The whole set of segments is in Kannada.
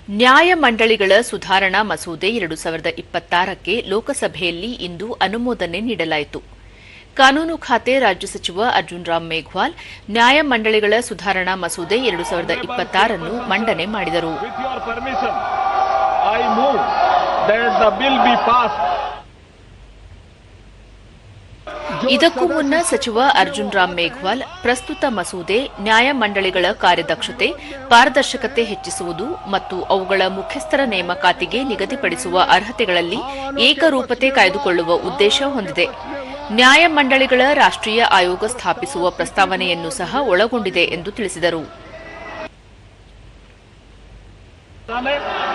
ನ್ಯಾಯ ಮಂಡಳಿಗಳ ಸುಧಾರಣಾ ಮಸೂದೆ 2026ಕ್ಕೆ ಲೋಕಸಭೆಯಲ್ಲಿ ಇಂದು ಅನುಮೋದನೆ ನೀಡಲಾಯಿತು. ಕಾನೂನು ಖಾತೆ ರಾಜ್ಯ ಸಚಿವ ಅರ್ಜುನ್ ರಾಮ್ ಮೇಘವಾಲ್ ನ್ಯಾಯ ಮಂಡಳಿಗಳ ಸುಧಾರಣಾ ಮಸೂದೆ 2026 ಮಂಡನೆ ಮಾಡಿದರು. ಇದಕ್ಕೂ ಮುನ್ನ ಸಚಿವ ಅರ್ಜುನ್ ರಾಮ್ ಮೇಘವಾಲ್ ಪ್ರಸ್ತುತ ಮಸೂದೆ ನ್ಯಾಯ ಮಂಡಳಿಗಳ ಕಾರ್ಯದಕ್ಷತೆ, ಪಾರದರ್ಶಕತೆ ಹೆಚ್ಚಿಸುವುದು ಮತ್ತು ಅವುಗಳ ಮುಖ್ಯಸ್ಥರ ನೇಮಕಾತಿಗೆ ನಿಗದಿಪಡಿಸುವ ಅರ್ಹತೆಗಳಲ್ಲಿ ಏಕರೂಪತೆ ಕಾಯ್ದುಕೊಳ್ಳುವ ಉದ್ದೇಶ ಹೊಂದಿದೆ. ನ್ಯಾಯ ಮಂಡಳಿಗಳ ರಾಷ್ಟ್ರೀಯ ಆಯೋಗ ಸ್ಥಾಪಿಸುವ ಪ್ರಸ್ತಾವನೆಯನ್ನು ಸಹ ಒಳಗೊಂಡಿದೆ ಎಂದು ತಿಳಿಸಿದರು.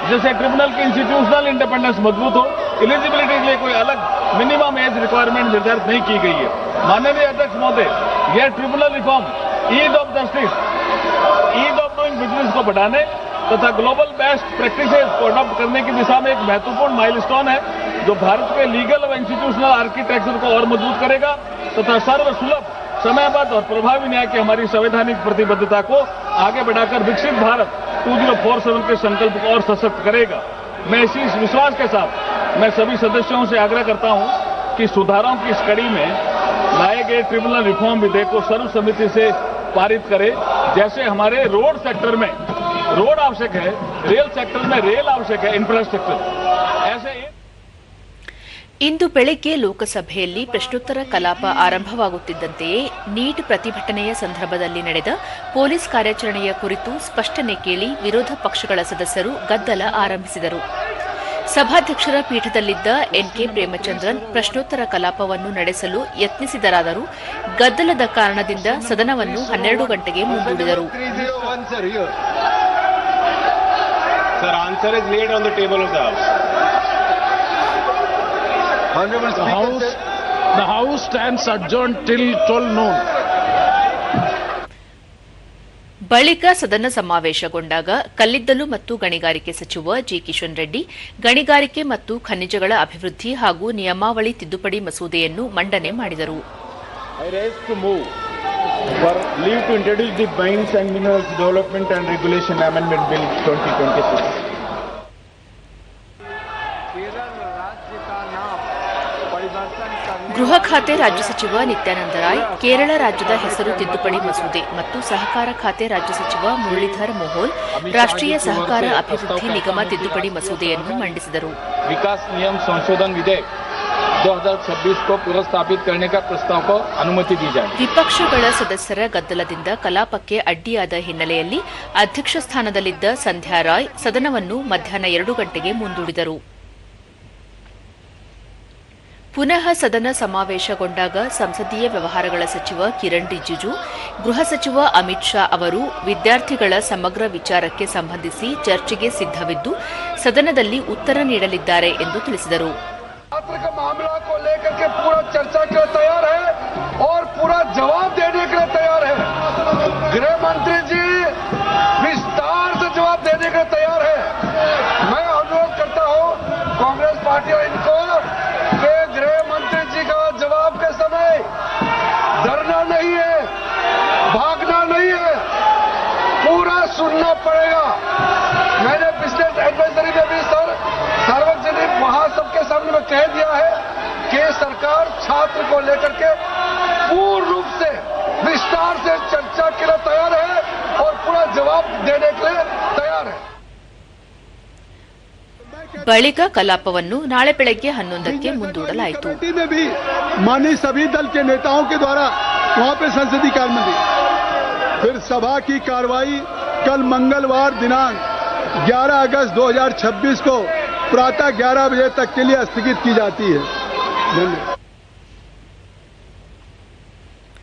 जैसे ट्रिब्यूनल की इंस्टीट्यूशनल इंडिपेंडेंस मजबूत हो, एलिजिबिलिटी के लिए कोई अलग मिनिमम एज रिक्वायरमेंट निर्धारित नहीं की गई है. माननीय अध्यक्ष महोदय, यह tribunal reform ease of justice, ease of doing business को बढ़ाने तथा ग्लोबल बेस्ट प्रैक्टिसेस को अडॉप्ट करने की दिशा में एक महत्वपूर्ण माइलस्टोन है, जो भारत के लीगल व इंस्टीट्यूशनल आर्किटेक्चर को और मजबूत करेगा तथा सर्वसुलभ, समयबद्ध और प्रभावी न्याय की हमारी संवैधानिक प्रतिबद्धता को आगे बढ़ाकर विकसित भारत 2047 के संकल्प को और सशक्त करेगा. मैं इसी विश्वास के साथ मैं सभी सदस्यों से आग्रह करता हूं कि सुधारों की इस कड़ी में लाए गए ट्रिब्यूनल रिफॉर्म विधेयक को सर्वसम्मति से पारित करें. जैसे हमारे रोड सेक्टर में रोड आवश्यक है, रेल सेक्टर में रेल आवश्यक है, इंफ्रास्ट्रक्चर ऐसे. ಇಂದು ಬೆಳಗ್ಗೆ ಲೋಕಸಭೆಯಲ್ಲಿ ಪ್ರಶ್ನೋತ್ತರ ಕಲಾಪ ಆರಂಭವಾಗುತ್ತಿದ್ದಂತೆಯೇ ನೀಟ್ ಪ್ರತಿಭಟನೆಯ ಸಂದರ್ಭದಲ್ಲಿ ನಡೆದ ಪೊಲೀಸ್ ಕಾರ್ಯಾಚರಣೆಯ ಕುರಿತು ಸ್ಪಷ್ಟನೆ ಕೇಳಿ ವಿರೋಧ ಪಕ್ಷಗಳ ಸದಸ್ಯರು ಗದ್ದಲ ಆರಂಭಿಸಿದರು. ಸಭಾಧ್ಯಕ್ಷರ ಪೀಠದಲ್ಲಿದ್ದ ಎನ್ಕೆ ಪ್ರೇಮಚಂದ್ರನ್ ಪ್ರಶ್ನೋತ್ತರ ಕಲಾಪವನ್ನು ನಡೆಸಲು ಯತ್ನಿಸಿದರಾದರೂ ಗದ್ದಲದ ಕಾರಣದಿಂದ ಸದನವನ್ನು 12 ಗಂಟೆಗೆ ಮುಂದೂಡಿದರು. The House stands adjourned till 12 noon. ಬಳಿಕ ಸದನ ಸಮಾವೇಶಗೊಂಡಾಗ ಕಲ್ಲಿದ್ದಲು ಮತ್ತು ಗಣಿಗಾರಿಕೆ ಸಚಿವ ಜಿ ಕಿಶನ್ ರೆಡ್ಡಿ ಗಣಿಗಾರಿಕೆ ಮತ್ತು ಖನಿಜಗಳ ಅಭಿವೃದ್ಧಿ ಹಾಗೂ ನಿಯಮಾವಳಿ ತಿದ್ದುಪಡಿ ಮಸೂದೆಯನ್ನು ಮಂಡನೆ ಮಾಡಿದರು. I raise to move for leave to introduce the Mines and Minerals Development and Regulation Amendment Bill 2026. ಗೃಹ ಖಾತೆ ರಾಜ್ಯ ಸಚಿವ ನಿತ್ಯಾನಂದ ರಾಯ್ ಕೇರಳ ರಾಜ್ಯದ ಹೆಸರು ತಿದ್ದುಪಡಿ ಮಸೂದೆ ಮತ್ತು ಸಹಕಾರ ಖಾತೆ ರಾಜ್ಯ ಸಚಿವ ಮುರಳೀಧರ್ ಮೋಹೋಲ್ ರಾಷ್ಟ್ರೀಯ ಸಹಕಾರ ಅಭಿವೃದ್ಧಿ ನಿಗಮ ತಿದ್ದುಪಡಿ ಮಸೂದೆಯನ್ನು ಮಂಡಿಸಿದರು. विकास नियम संशोधन विधेयक 2026 को पुनर्स्थापित करने का प्रस्ताव को अनुमति दी जाए. ವಿಪಕ್ಷಗಳ ಸದಸ್ಯರ ಗದ್ದಲದಿಂದ ಕಲಾಪಕ್ಕೆ ಅಡ್ಡಿಯಾದ ಹಿನ್ನೆಲೆಯಲ್ಲಿ ಅಧ್ಯಕ್ಷ ಸ್ಥಾನದಲ್ಲಿದ್ದ ಸಂಧ್ಯಾ ರಾಯ್ ಸದನವನ್ನು ಮಧ್ಯಾಹ್ನ 2 ಗಂಟೆಗೆ ಮುಂದೂಡಿದರು. ಪುನಃ ಸದನ ಸಮಾವೇಶಗೊಂಡಾಗ ಸಂಸದೀಯ ವ್ಯವಹಾರಗಳ ಸಚಿವ ಕಿರಣ್ ರಿಜಿಜು, ಗೃಹ ಸಚಿವ ಅಮಿತ್ ಶಾ ಅವರು ವಿದ್ಯಾರ್ಥಿಗಳ ಸಮಗ್ರ ವಿಚಾರಕ್ಕೆ ಸಂಬಂಧಿಸಿ ಚರ್ಚೆಗೆ ಸಿದ್ದವಿದ್ದು ಸದನದಲ್ಲಿ ಉತ್ತರ ನೀಡಲಿದ್ದಾರೆ ಎಂದು ತಿಳಿಸಿದರು. सुनना पड़ेगा. मैंने बिजनेस एडवाइजरी में भी सर सार्वजनिक महासभा के सामने में कह दिया है कि सरकार छात्र को लेकर के पूर्ण रूप से विस्तार से चर्चा के लिए तैयार है और पूरा जवाब देने के लिए तैयार है. ಬಳಿಕ ಕಲಾಪವನ್ನು ನಾಳೆ ಬೆಳಗ್ಗೆ 11ಕ್ಕೆ ಮುಂದೂಡಲಾಯಿತು. माननीय सभी दल के नेताओं के द्वारा वहां पे संसदीय कार्य मंत्री फिर सभा की कार्रवाई कल मंगलवार दिनांक 11 अगस्त 2026 को प्रातः 11 बजे तक के लिए स्थगित की जाती है. धन्यवाद.